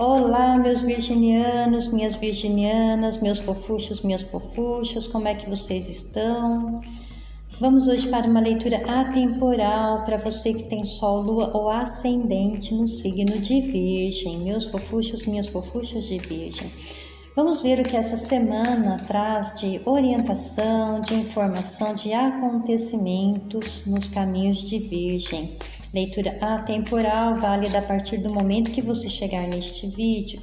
Olá, meus virginianos, minhas virginianas, meus fofuchos, minhas fofuchas, como é que vocês estão? Vamos hoje para uma leitura atemporal para você que tem Sol, Lua ou Ascendente no signo de Virgem, meus fofuchos, minhas fofuchas de Virgem. Vamos ver o que essa semana traz de orientação, de informação, de acontecimentos nos caminhos de Virgem. Leitura atemporal, válida a partir do momento que você chegar neste vídeo.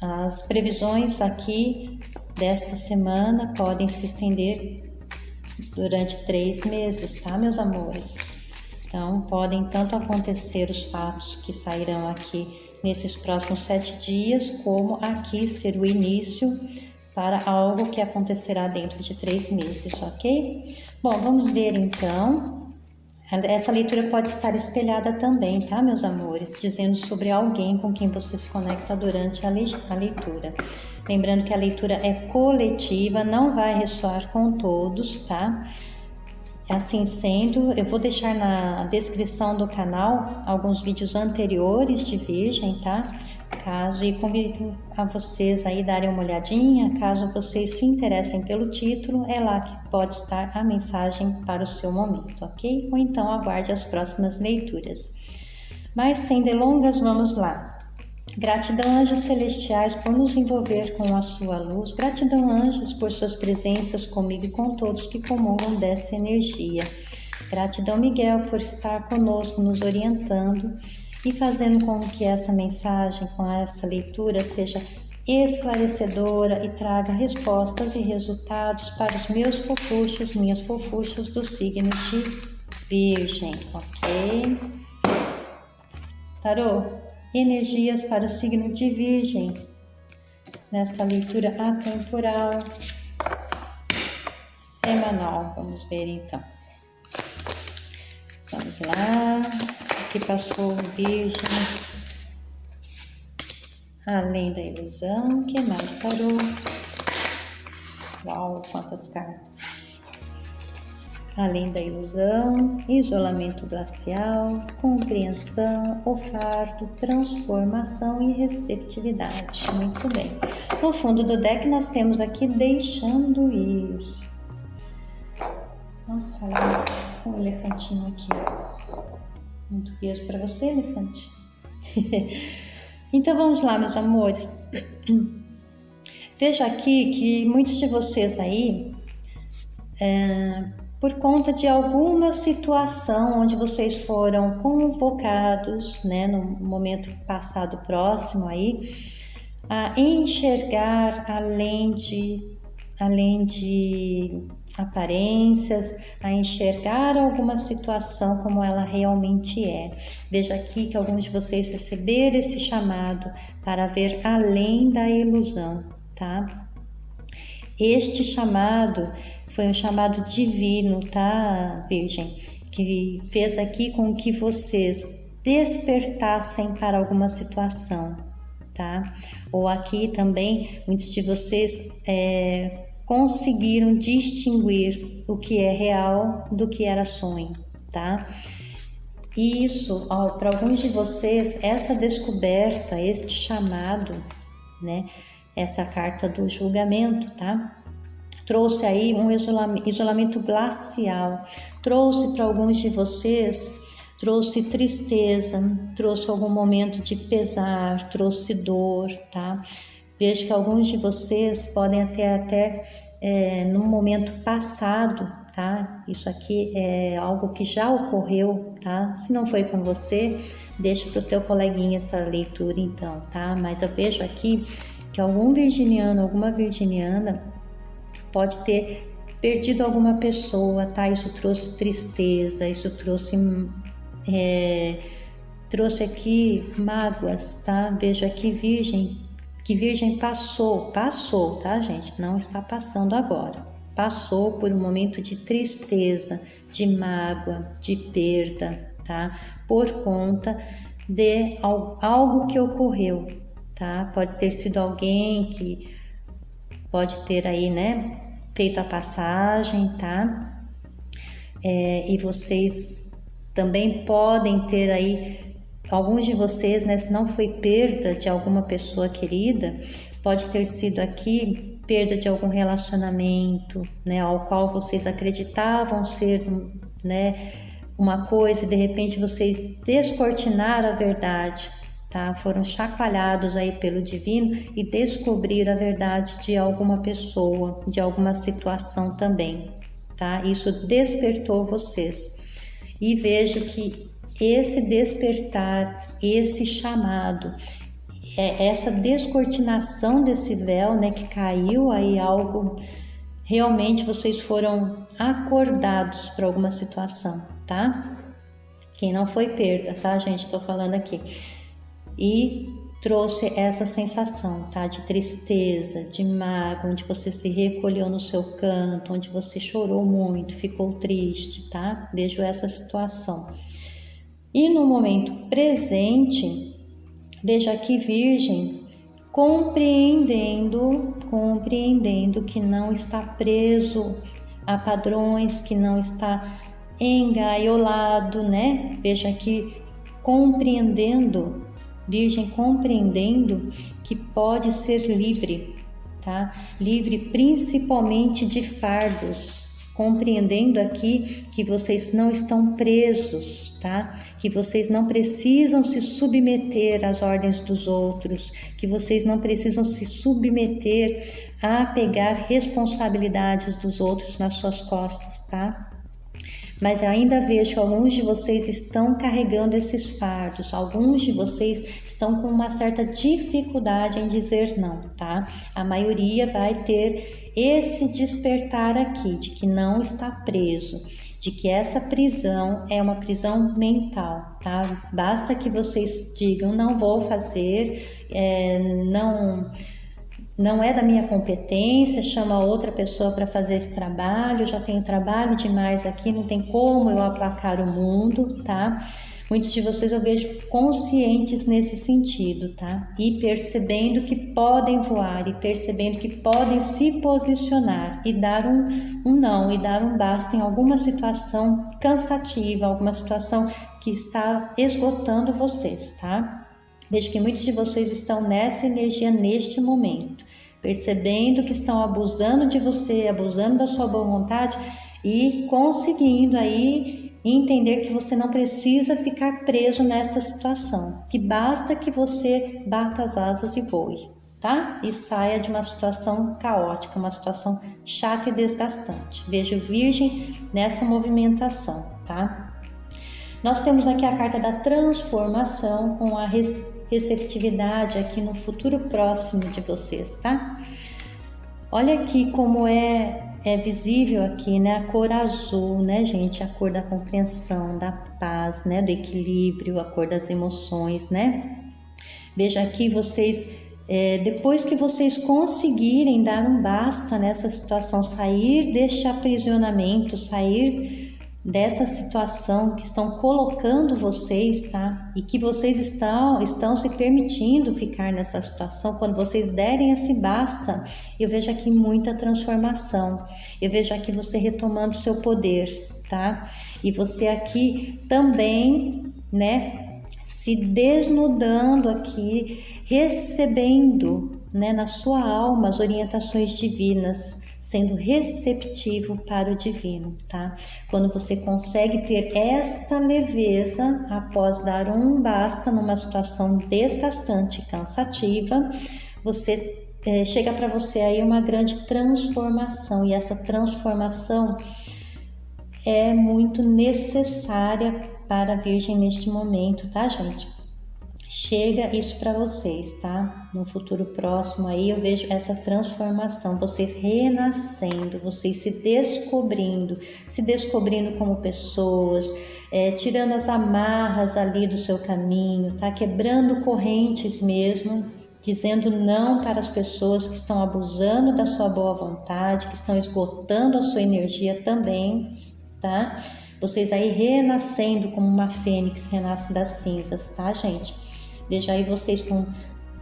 As previsões aqui desta semana podem se estender durante 3 meses, tá, meus amores? Então, podem tanto acontecer os fatos que sairão aqui nesses próximos 7 dias, como aqui ser o início para algo que acontecerá dentro de 3 meses, ok? Bom, vamos ver então. Essa leitura pode estar espelhada também, tá, meus amores? Dizendo sobre alguém com quem você se conecta durante a leitura. Lembrando que a leitura é coletiva, não vai ressoar com todos, tá? Assim sendo, eu vou deixar na descrição do canal alguns vídeos anteriores de Virgem, tá? E convido a vocês aí darem uma olhadinha, caso vocês se interessem pelo título, é lá que pode estar a mensagem para o seu momento, ok? Ou então aguarde as próximas leituras. Mas sem delongas, vamos lá. Gratidão, anjos celestiais, por nos envolver com a sua luz. Gratidão, anjos, por suas presenças comigo e com todos que comungam dessa energia. Gratidão, Miguel, por estar conosco, nos orientando e fazendo com que essa mensagem, com essa leitura, seja esclarecedora e traga respostas e resultados para os meus fofuchos, minhas fofuchas do signo de Virgem, ok? Tarô, energias para o signo de Virgem, nesta leitura atemporal, semanal. Vamos ver então. Vamos lá. Que passou Virgem, além da ilusão, que mais, tarô? Uau, quantas cartas! Além da ilusão, isolamento glacial, compreensão, o fardo, transformação e receptividade. Muito bem. No fundo do deck nós temos aqui deixando ir. Nossa, olha um elefantinho aqui. Muito beijo para você, elefante. Então vamos lá, meus amores. Veja aqui que muitos de vocês aí, por conta de alguma situação onde vocês foram convocados, né, no momento passado próximo aí, a enxergar além de aparências, a enxergar alguma situação como ela realmente é. Veja aqui que alguns de vocês receberam esse chamado para ver além da ilusão, tá? Este chamado foi um chamado divino, tá, Virgem? Que fez aqui com que vocês despertassem para alguma situação, tá? Ou aqui também, muitos de vocês conseguiram distinguir o que é real do que era sonho, tá? E isso, para alguns de vocês, essa descoberta, este chamado, né? Essa carta do julgamento, tá? Trouxe aí um isolamento glacial, trouxe para alguns de vocês, trouxe tristeza, trouxe algum momento de pesar, trouxe dor, tá? Vejo que alguns de vocês podem até num momento passado, tá? Isso aqui é algo que já ocorreu, tá? Se não foi com você, deixa para o teu coleguinha essa leitura então, tá? Mas eu vejo aqui que algum virginiano, alguma virginiana pode ter perdido alguma pessoa, tá? Isso trouxe tristeza, isso trouxe aqui mágoas, tá? Vejo aqui que Virgem passou, tá, gente? Não está passando agora. Passou por um momento de tristeza, de mágoa, de perda, tá? Por conta de algo que ocorreu, tá? Pode ter sido alguém que pode ter aí, né, feito a passagem, tá? E vocês também podem ter aí alguns de vocês, né, se não foi perda de alguma pessoa querida, pode ter sido aqui perda de algum relacionamento, né, ao qual vocês acreditavam ser, né, uma coisa e de repente vocês descortinaram a verdade, tá? Foram chacoalhados aí pelo divino e descobriram a verdade de alguma pessoa, de alguma situação também, tá? Isso despertou vocês. E vejo que esse despertar, esse chamado, essa descortinação desse véu, né, que caiu aí algo, realmente vocês foram acordados para alguma situação, tá? Quem não foi perda, tá, gente? Tô falando aqui. E trouxe essa sensação, tá? De tristeza, de mágoa, onde você se recolheu no seu canto, onde você chorou muito, ficou triste, tá? Vejo essa situação. E no momento presente, veja aqui Virgem, compreendendo que não está preso a padrões, que não está engaiolado, né? Veja aqui, compreendendo, Virgem, compreendendo que pode ser livre, tá? Livre principalmente de fardos. Compreendendo aqui que vocês não estão presos, tá? Que vocês não precisam se submeter às ordens dos outros, que vocês não precisam se submeter a pegar responsabilidades dos outros nas suas costas, tá? Mas eu ainda vejo que alguns de vocês estão carregando esses fardos, alguns de vocês estão com uma certa dificuldade em dizer não, tá? A maioria vai ter esse despertar aqui, de que não está preso, de que essa prisão é uma prisão mental, tá? Basta que vocês digam, não vou fazer, não é da minha competência, chama outra pessoa para fazer esse trabalho, eu já tenho trabalho demais aqui, não tem como eu aplacar o mundo, tá? Muitos de vocês eu vejo conscientes nesse sentido, tá? E percebendo que podem voar, e percebendo que podem se posicionar e dar um não, e dar um basta em alguma situação cansativa, alguma situação que está esgotando vocês, tá? Vejo que muitos de vocês estão nessa energia neste momento, percebendo que estão abusando de você, abusando da sua boa vontade e conseguindo aí entender que você não precisa ficar preso nessa situação, que basta que você bata as asas e voe, tá? E saia de uma situação caótica, uma situação chata e desgastante. Vejo Virgem nessa movimentação, tá? Nós temos aqui a carta da transformação com a receptividade aqui no futuro próximo de vocês, tá? Olha aqui como é visível aqui, né? A cor azul, né, gente? A cor da compreensão, da paz, né? Do equilíbrio, a cor das emoções, né? Veja aqui vocês, depois que vocês conseguirem dar um basta nessa situação, sair deste aprisionamento, sair dessa situação que estão colocando vocês, tá? E que vocês estão se permitindo ficar nessa situação, quando vocês derem esse basta, eu vejo aqui muita transformação, eu vejo aqui você retomando seu poder, tá? E você aqui também, né, se desnudando aqui, recebendo, né, na sua alma as orientações divinas, sendo receptivo para o divino, tá? Quando você consegue ter esta leveza após dar um basta numa situação desgastante e cansativa, você chega para você aí uma grande transformação, e essa transformação é muito necessária para a Virgem neste momento, tá, gente? Chega isso para vocês, tá? No futuro próximo aí eu vejo essa transformação, vocês renascendo, vocês se descobrindo como pessoas, tirando as amarras ali do seu caminho, tá? Quebrando correntes mesmo, dizendo não para as pessoas que estão abusando da sua boa vontade, que estão esgotando a sua energia também, tá? Vocês aí renascendo como uma fênix renasce das cinzas, tá, gente? Veja aí vocês com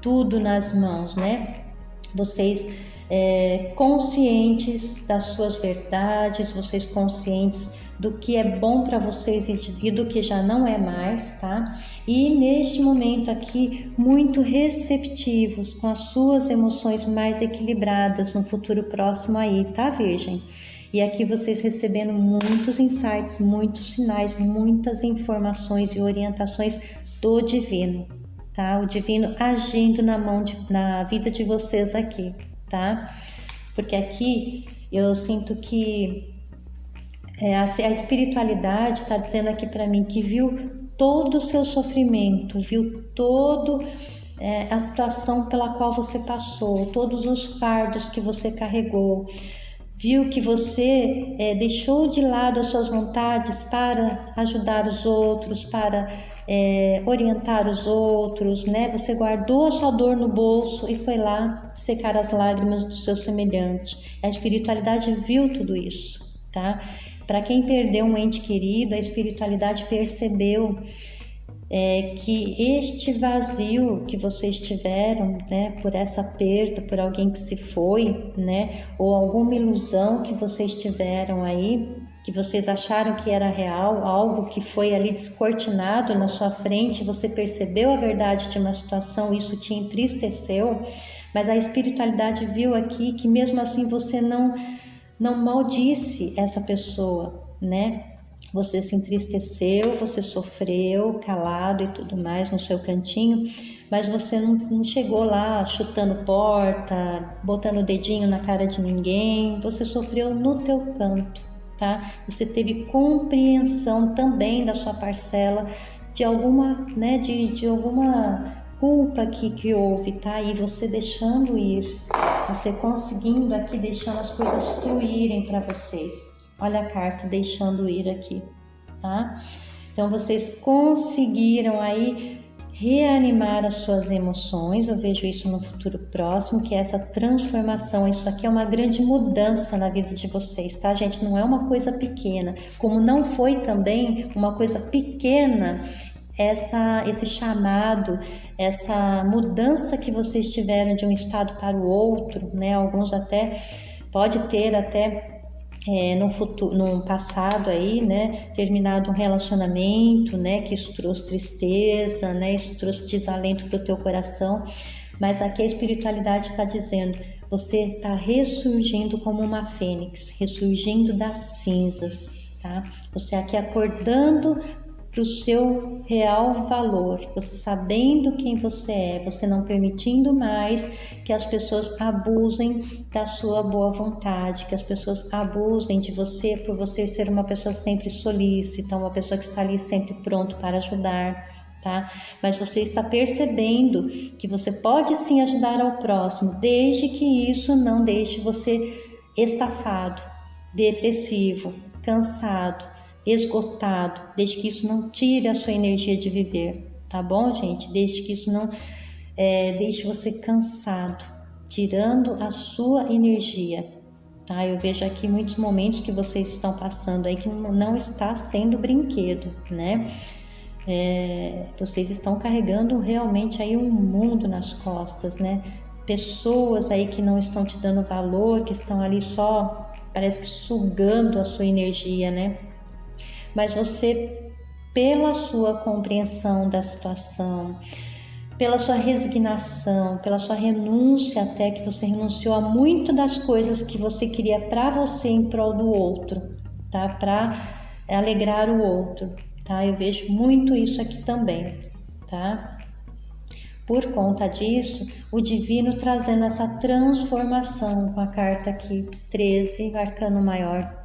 tudo nas mãos, né? Vocês conscientes das suas verdades, vocês conscientes do que é bom para vocês e do que já não é mais, tá? E neste momento aqui, muito receptivos, com as suas emoções mais equilibradas no futuro próximo aí, tá, Virgem? E aqui vocês recebendo muitos insights, muitos sinais, muitas informações e orientações do Divino, tá? O Divino agindo na vida de vocês aqui, tá? Porque aqui eu sinto que a espiritualidade está dizendo aqui para mim que viu todo o seu sofrimento, viu todo a situação pela qual você passou, todos os fardos que você carregou, viu que você deixou de lado as suas vontades para ajudar os outros, para orientar os outros, né? Você guardou a sua dor no bolso e foi lá secar as lágrimas do seu semelhante. A espiritualidade viu tudo isso, tá? Para quem perdeu um ente querido, a espiritualidade percebeu que este vazio que vocês tiveram, né, por essa perda, por alguém que se foi, né, ou alguma ilusão que vocês tiveram aí, que vocês acharam que era real, algo que foi ali descortinado na sua frente, você percebeu a verdade de uma situação, isso te entristeceu, mas a espiritualidade viu aqui que mesmo assim você não maldisse essa pessoa, né? Você se entristeceu, você sofreu, calado e tudo mais no seu cantinho, mas você não chegou lá chutando porta, botando o dedinho na cara de ninguém, você sofreu no teu canto, tá? Você teve compreensão também da sua parcela de alguma, né, de alguma culpa que houve, tá? E você deixando ir, você conseguindo aqui, deixando as coisas fluírem para vocês. Olha a carta deixando ir aqui, tá? Então vocês conseguiram aí reanimar as suas emoções. Eu vejo isso no futuro próximo, que é essa transformação. Isso aqui é uma grande mudança na vida de vocês, tá, gente? Não é uma coisa pequena, como não foi também uma coisa pequena esse chamado, essa mudança que vocês tiveram de um estado para o outro, né? Alguns até pode ter até no passado aí, né, terminado um relacionamento, né, que isso trouxe tristeza, né, isso trouxe desalento para o teu coração, mas aqui a espiritualidade está dizendo, você está ressurgindo como uma fênix, ressurgindo das cinzas, tá? Você aqui acordando para o seu real valor, você sabendo quem você é, você não permitindo mais que as pessoas abusem da sua boa vontade, que as pessoas abusem de você por você ser uma pessoa sempre solícita, uma pessoa que está ali sempre pronto para ajudar, tá? Mas você está percebendo que você pode sim ajudar ao próximo, desde que isso não deixe você estafado, depressivo, cansado, esgotado, desde que isso não tire a sua energia de viver, tá bom, gente? Desde que isso não deixe você cansado, tirando a sua energia, tá? Eu vejo aqui muitos momentos que vocês estão passando aí que não está sendo brinquedo, né? Vocês estão carregando realmente aí um mundo nas costas, né? Pessoas aí que não estão te dando valor, que estão ali só, parece que sugando a sua energia, né? Mas você, pela sua compreensão da situação, pela sua resignação, pela sua renúncia, até que você renunciou a muito das coisas que você queria para você em prol do outro, tá? Para alegrar o outro, tá? Eu vejo muito isso aqui também, tá? Por conta disso, o Divino trazendo essa transformação com a carta aqui, 13, arcano maior,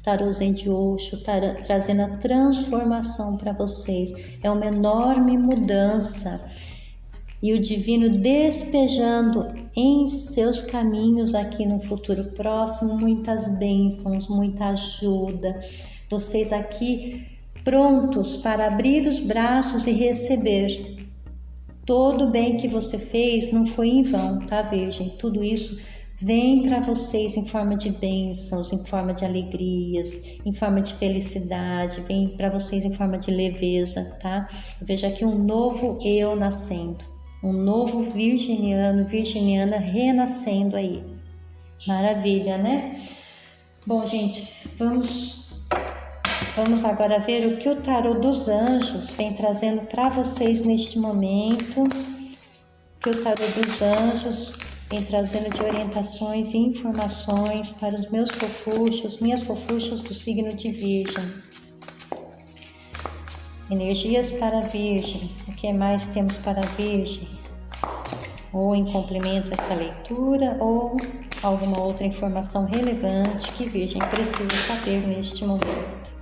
Tarôzinho de Osho, trazendo a transformação para vocês. É uma enorme mudança. E o Divino despejando em seus caminhos aqui no futuro próximo muitas bênçãos, muita ajuda. Vocês aqui prontos para abrir os braços e receber. Todo o bem que você fez não foi em vão, tá, Virgem? Tudo isso vem para vocês em forma de bênçãos, em forma de alegrias, em forma de felicidade, vem para vocês em forma de leveza, tá? Eu vejo aqui um novo eu nascendo, um novo virginiano, virginiana renascendo aí, Maravilha, né? Bom, gente, vamos agora ver o que o tarô dos anjos vem trazendo para vocês neste momento. O que o tarô dos anjos vem trazendo de orientações e informações para os meus fofuchos, minhas fofuchas do signo de Virgem. Energias para a Virgem. O que mais temos para a Virgem? Ou em complemento a essa leitura, ou alguma outra informação relevante que Virgem precisa saber neste momento.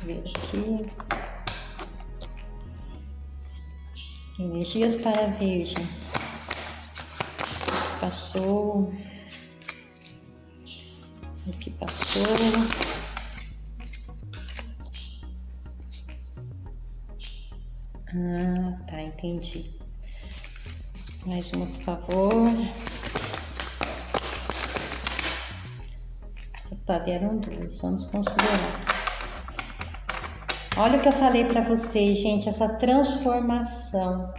Veja aqui. Energias para a Virgem. Passou. O que passou. Ah, tá, entendi. Mais uma, por favor. Opa, vieram duas, vamos considerar. Olha o que eu falei para vocês, gente, essa transformação.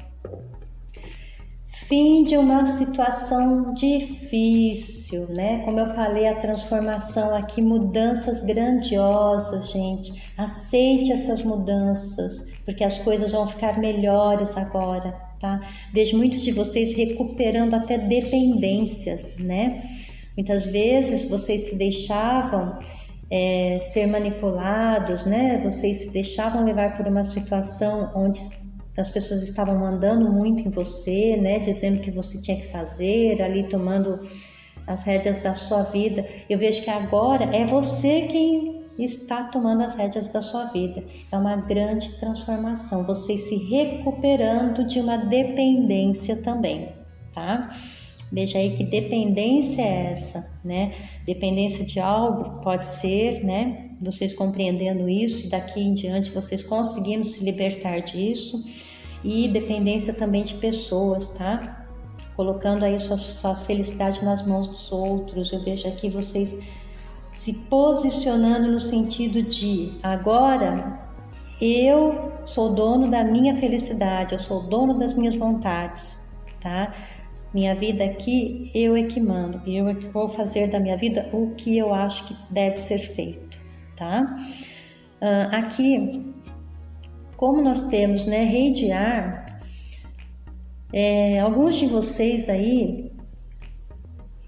Fim de uma situação difícil, né? Como eu falei, a transformação aqui, mudanças grandiosas, gente. Aceite essas mudanças, porque as coisas vão ficar melhores agora, tá? Vejo muitos de vocês recuperando até dependências, né? Muitas vezes vocês se deixavam ser manipulados, né? Vocês se deixavam levar por uma situação onde as pessoas estavam mandando muito em você, né? Dizendo o que você tinha que fazer, ali tomando as rédeas da sua vida. Eu vejo que agora é você quem está tomando as rédeas da sua vida. É uma grande transformação, você se recuperando de uma dependência também, tá? Veja aí que dependência é essa, né? Dependência de algo pode ser, né? Vocês compreendendo isso e daqui em diante vocês conseguindo se libertar disso. E dependência também de pessoas, tá? Colocando aí sua felicidade nas mãos dos outros. Eu vejo aqui vocês se posicionando no sentido de agora eu sou dono da minha felicidade, eu sou dono das minhas vontades, tá? Minha vida aqui, eu é que mando, eu é que vou fazer da minha vida o que eu acho que deve ser feito, tá? Aqui, como nós temos, né, Rei de Ar, alguns de vocês aí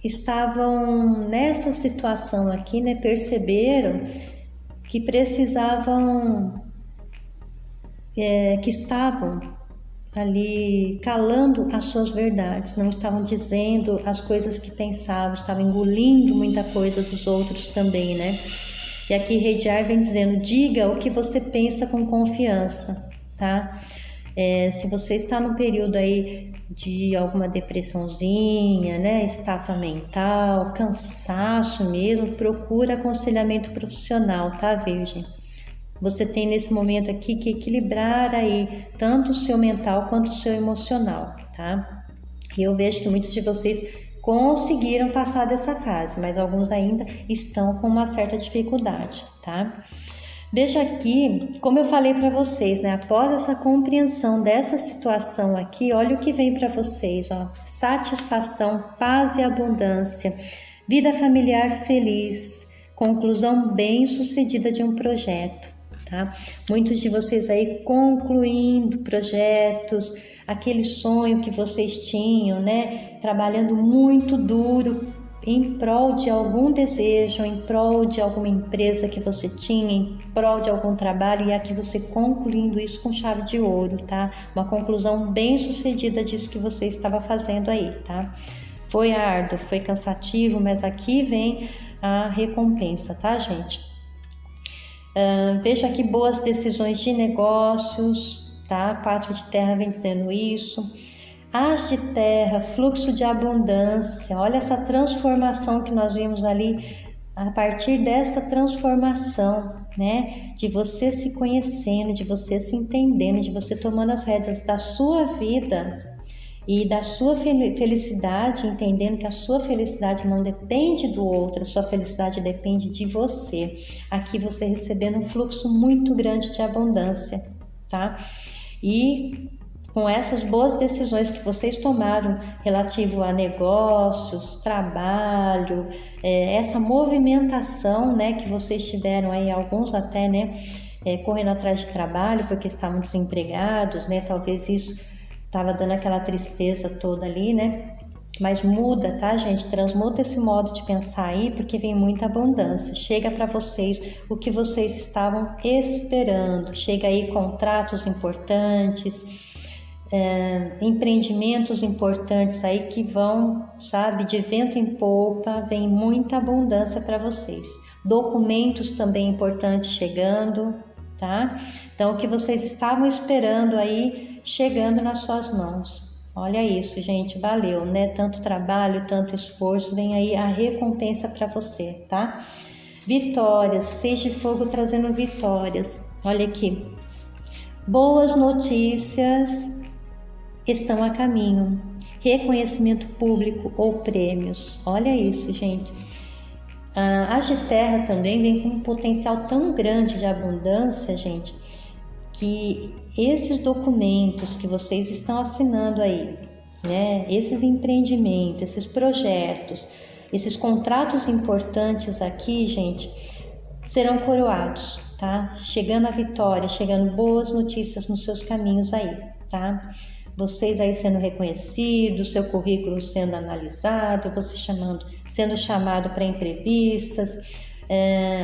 estavam nessa situação aqui, né, perceberam que precisavam, que estavam ali calando as suas verdades, não estavam dizendo as coisas que pensavam, estavam engolindo muita coisa dos outros também, né? E aqui Rei de Ar vem dizendo, diga o que você pensa com confiança, tá? Se você está no período aí de alguma depressãozinha, né? Estafa mental, cansaço mesmo, procura aconselhamento profissional, tá, Virgem? Você tem nesse momento aqui que equilibrar aí tanto o seu mental quanto o seu emocional, tá? E eu vejo que muitos de vocês conseguiram passar dessa fase, mas alguns ainda estão com uma certa dificuldade, tá? Veja aqui, como eu falei para vocês, né? Após essa compreensão dessa situação aqui, olha o que vem para vocês, ó. Satisfação, paz e abundância, vida familiar feliz, conclusão bem-sucedida de um projeto. Tá? Muitos de vocês aí concluindo projetos, aquele sonho que vocês tinham, né? Trabalhando muito duro em prol de algum desejo, em prol de alguma empresa que você tinha, em prol de algum trabalho, e aqui você concluindo isso com chave de ouro, tá? Uma conclusão bem sucedida disso que você estava fazendo aí, tá? Foi árduo, foi cansativo, mas aqui vem a recompensa, tá, gente? Veja aqui boas decisões de negócios, tá? 4 de terra vem dizendo isso. As de terra, fluxo de abundância. Olha essa transformação que nós vimos ali. A partir dessa transformação, né? De você se conhecendo, de você se entendendo, de você tomando as rédeas da sua vida e da sua felicidade, entendendo que a sua felicidade não depende do outro, a sua felicidade depende de você. Aqui você recebendo um fluxo muito grande de abundância, tá? E com essas boas decisões que vocês tomaram relativo a negócios, trabalho, essa movimentação, né, que vocês tiveram aí, alguns até, né, correndo atrás de trabalho porque estavam desempregados, né, talvez isso estava dando aquela tristeza toda ali, né. Mas muda, tá, gente? Transmuta esse modo de pensar aí, porque vem muita abundância. Chega para vocês o que vocês estavam esperando. Chega aí contratos importantes, empreendimentos importantes aí que vão, sabe, de vento em popa. Vem muita abundância para vocês. Documentos também importantes chegando, tá? Então, o que vocês estavam esperando aí, chegando nas suas mãos. Olha isso, gente, valeu, né? Tanto trabalho, tanto esforço, vem aí a recompensa para você, tá? Vitórias, 6 de fogo trazendo vitórias. Olha aqui. Boas notícias estão a caminho. Reconhecimento público ou prêmios. Olha isso, gente. A Agiterra também vem com um potencial tão grande de abundância, gente, que esses documentos que vocês estão assinando aí, né, esses empreendimentos, esses projetos, esses contratos importantes aqui, gente, serão coroados, tá? Chegando a vitória, chegando boas notícias nos seus caminhos aí, tá? Vocês aí sendo reconhecidos, seu currículo sendo analisado, você sendo chamado para entrevistas,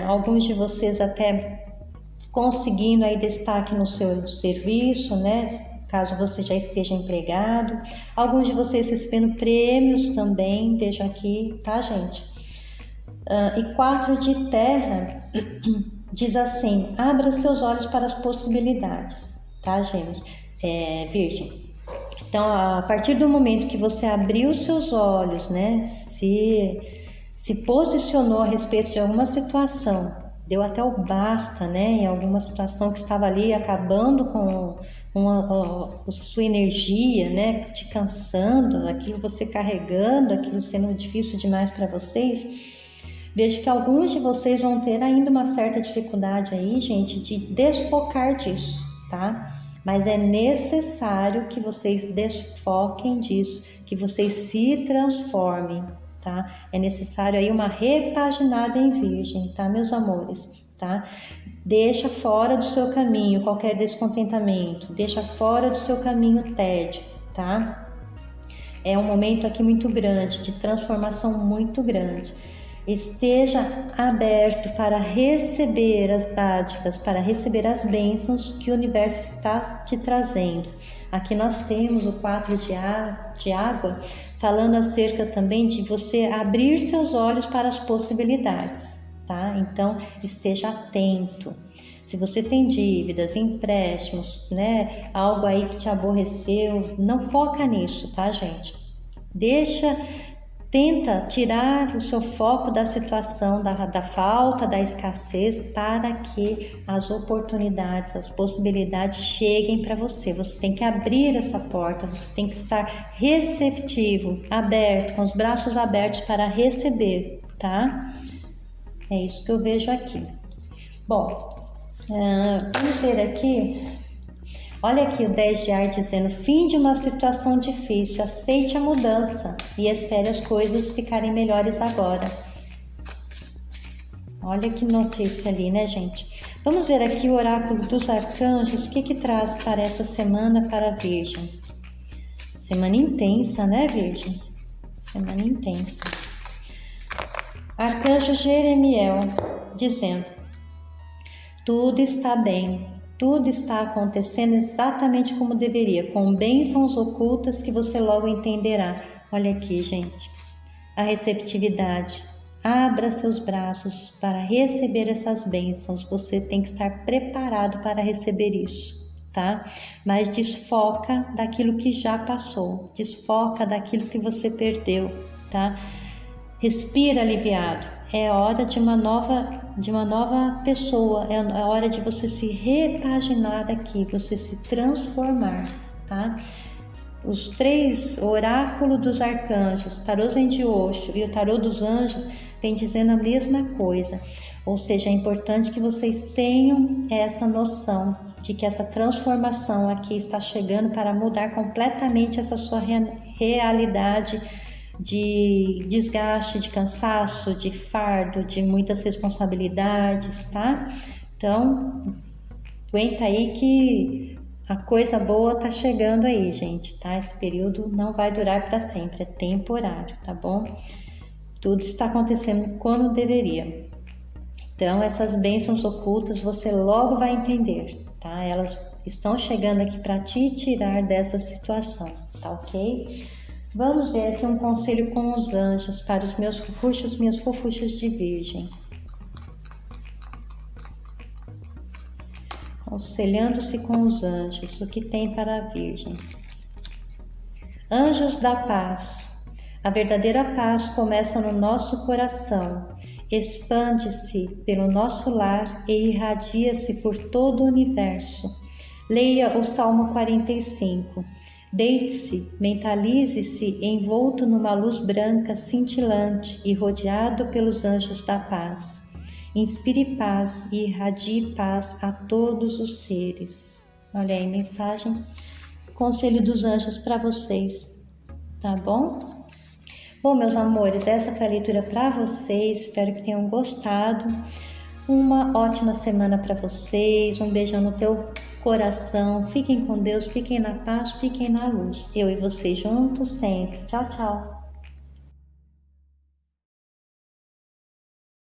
alguns de vocês até conseguindo aí destaque no seu serviço, né? Caso você já esteja empregado. Alguns de vocês recebendo prêmios também, vejo aqui, tá, gente? E 4 de terra diz assim: abra seus olhos para as possibilidades, tá, Gêmeos? Virgem. Então, a partir do momento que você abriu seus olhos, né? Se posicionou a respeito de alguma situação, deu até o basta, né, em alguma situação que estava ali acabando com a sua energia, né, te cansando, aquilo você carregando, aquilo sendo difícil demais para vocês. Vejo que alguns de vocês vão ter ainda uma certa dificuldade aí, gente, de desfocar disso, tá? Mas é necessário que vocês desfoquem disso, que vocês se transformem. Tá? É necessário aí uma repaginada em Virgem, tá, meus amores, tá? Deixa fora do seu caminho qualquer descontentamento, deixa fora do seu caminho tédio, tá? É um momento aqui muito grande, de transformação muito grande. Esteja aberto para receber as dádivas, para receber as bênçãos que o universo está te trazendo. Aqui nós temos o 4 de água, falando acerca também de você abrir seus olhos para as possibilidades, tá? Então, esteja atento. Se você tem dívidas, empréstimos, né? Algo aí que te aborreceu, não foca nisso, tá, gente? Tenta tirar o seu foco da situação, da falta, da escassez, para que as oportunidades, as possibilidades cheguem para você. Você tem que abrir essa porta, você tem que estar receptivo, aberto, com os braços abertos para receber, tá? É isso que eu vejo aqui. Bom, vamos ver aqui. Olha aqui o 10 de ar dizendo: fim de uma situação difícil, aceite a mudança e espere as coisas ficarem melhores agora. Olha que notícia ali, né, gente? Vamos ver aqui o oráculo dos arcanjos, o que traz para essa semana para a Virgem. Semana intensa, né, Virgem? Semana intensa. Arcanjo Jeremiel dizendo: tudo está bem. Tudo está acontecendo exatamente como deveria, com bênçãos ocultas que você logo entenderá. Olha aqui, gente, a receptividade. Abra seus braços para receber essas bênçãos. Você tem que estar preparado para receber isso, tá? Mas desfoca daquilo que já passou, desfoca daquilo que você perdeu, tá? Respira aliviado. É hora de uma nova pessoa, é a hora de você se repaginar daqui, você se transformar, tá? Os 3 oráculos dos arcanjos, tarô Zen de Osho e o tarô dos anjos, vem dizendo a mesma coisa. Ou seja, é importante que vocês tenham essa noção de que essa transformação aqui está chegando para mudar completamente essa sua realidade de desgaste, de cansaço, de fardo, de muitas responsabilidades, tá? Então, aguenta aí que a coisa boa tá chegando aí, gente, tá? Esse período não vai durar para sempre, é temporário, tá bom? Tudo está acontecendo quando deveria. Então, essas bênçãos ocultas você logo vai entender, tá? Elas estão chegando aqui para te tirar dessa situação, tá ok? Vamos ver aqui um conselho com os anjos para os meus fofuchos, minhas fofuchas de virgem. Aconselhando-se com os anjos, o que tem para a virgem? Anjos da paz. A verdadeira paz começa no nosso coração, expande-se pelo nosso lar e irradia-se por todo o universo. Leia o Salmo 45. Deite-se, mentalize-se envolto numa luz branca cintilante e rodeado pelos anjos da paz. Inspire paz e irradie paz a todos os seres. Olha aí, mensagem, conselho dos anjos para vocês, tá bom? Bom, meus amores, essa foi a leitura para vocês, espero que tenham gostado. Uma ótima semana para vocês, um beijão no teu coração, fiquem com Deus, fiquem na paz, fiquem na luz. Eu e vocês juntos sempre. Tchau, tchau.